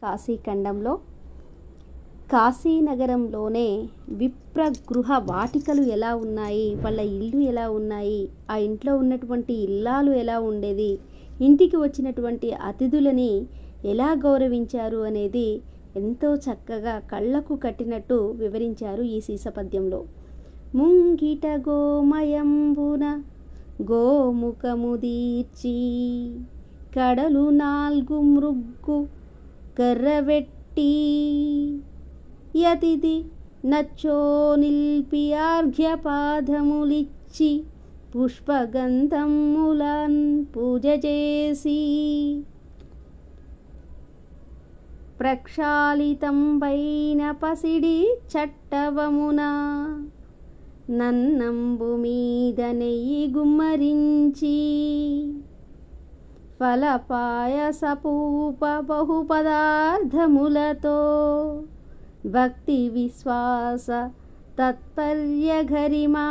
కాశీఖండంలో కాశీనగరంలోనే విప్రగృహ వాటికలు ఎలా ఉన్నాయి, వాళ్ళ ఇల్లు ఎలా ఉన్నాయి, ఆ ఇంట్లో ఉన్నటువంటి ఇల్లాలు ఎలా ఉండేది, ఇంటికి వచ్చినటువంటి అతిథులని ఎలా గౌరవించారు అనేది ఎంతో చక్కగా కళ్ళకు కట్టినట్టు వివరించారు ఈ సీసపద్యంలో. ముంగిట గోమయంబున గోముఖముదీర్చి కడలు 4 మృగ్గు కర్రవెట్టి యతిథి నచ్చో నిల్పి ఆర్ఘ్యపాదములిచ్చి పుష్పగంధములన్ పూజ చేసి ప్రక్షాళితంబైన పసిడి చట్టవమున నన్నంబు మీద నెయ్యి గుమ్మరించి ఫలపాయసపూప బహుపదార్థములతో భక్తి విశ్వాస తత్పర్యఘరిమా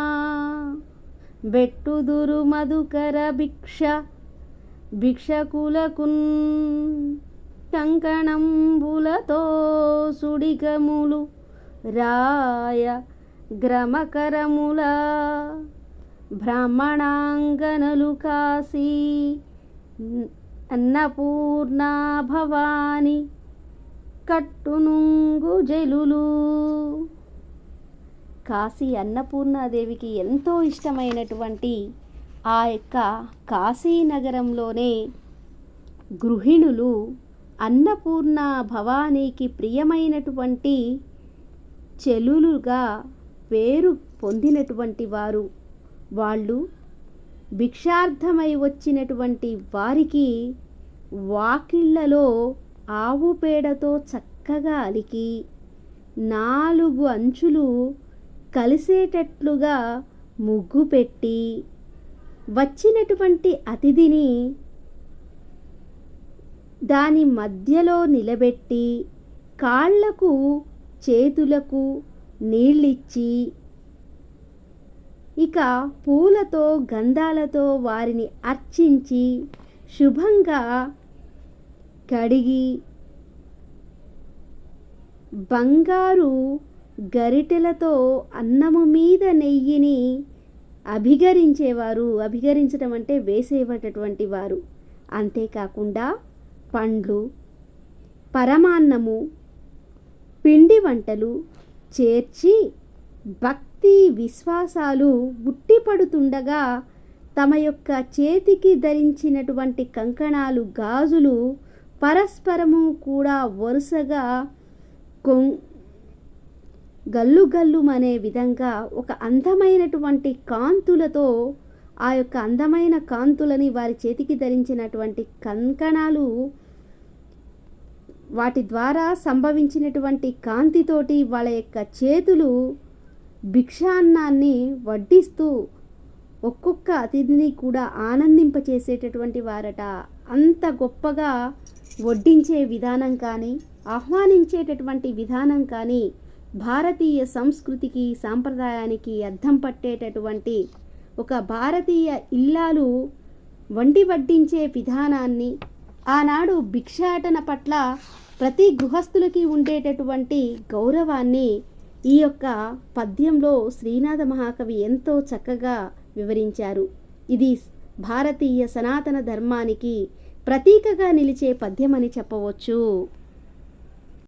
బెట్టుదురు మధుకర భిక్షకులకున్ కంకణంబులతో సుడిగములు రాయ గ్రమకరముల బ్రాహ్మణాంగనలు కాశీ అన్నపూర్ణా భవాని కట్టునుంగు జలులు. కాశీ అన్నపూర్ణాదేవికి ఎంతో ఇష్టమైనటువంటి ఆ యొక్క కాశీనగరంలోనే గృహిణులు అన్నపూర్ణ భవానీకి ప్రియమైనటువంటి చెలులుగా పేరు పొందినటువంటి వారు. వాళ్ళు భిక్షార్థమై వచ్చినటువంటి వారికి వాకిళ్లలో ఆవు పేడతో చక్కగా అలికి 4 అంచులు కలిసేటట్లుగా ముగ్గు పెట్టి వచ్చినటువంటి అతిథిని దాని మధ్యలో నిలబెట్టి కాళ్లకు చేతులకు నీళ్ళిచ్చి ఇక పూలతో గంధాలతో వారిని అర్చించి శుభంగా కడిగి బంగారు గరిటెలతో అన్నము మీద నెయ్యిని అభిగరించేవారు. అభిగరించడం అంటే వేసేటటువంటి వారు. అంతేకాకుండా పండ్లు, పరమాన్నము, పిండి వంటలు చేర్చి భక్తి విశ్వాసాలు ఉట్టిపడుతుండగా తమ యొక్క చేతికి ధరించినటువంటి కంకణాలు, గాజులు పరస్పరము కూడా వరుసగా గల్లుగల్లుమనే విధంగా ఒక అందమైనటువంటి కాంతులతో ఆ యొక్క అందమైన కాంతులని వారి చేతికి ధరించినటువంటి కంకణాలు వాటి ద్వారా సంభవించినటువంటి కాంతితోటి వాళ్ళ యొక్క చేతులు భిక్షాన్నాన్ని వడ్డిస్తూ ఒక్కొక్క అతిథిని కూడా ఆనందింపచేసేటటువంటి వారట. అంత గొప్పగా వడ్డించే విధానం కానీ, ఆహ్వానించేటటువంటి విధానం కానీ భారతీయ సంస్కృతికి, సాంప్రదాయానికి అద్దం పట్టేటటువంటి ఒక భారతీయ ఇల్లాలు వండి వడ్డించే విధానాన్ని, ఆనాడు భిక్షాటన పట్ల ప్రతి గృహస్థులకి ఉండేటటువంటి గౌరవాన్ని ఈ యొక్క పద్యంలో శ్రీనాథ మహాకవి ఎంతో చక్కగా వివరించారు. ఇది భారతీయ సనాతన ధర్మానికి ప్రతీకగా నిలిచే పద్యమని చెప్పవచ్చు.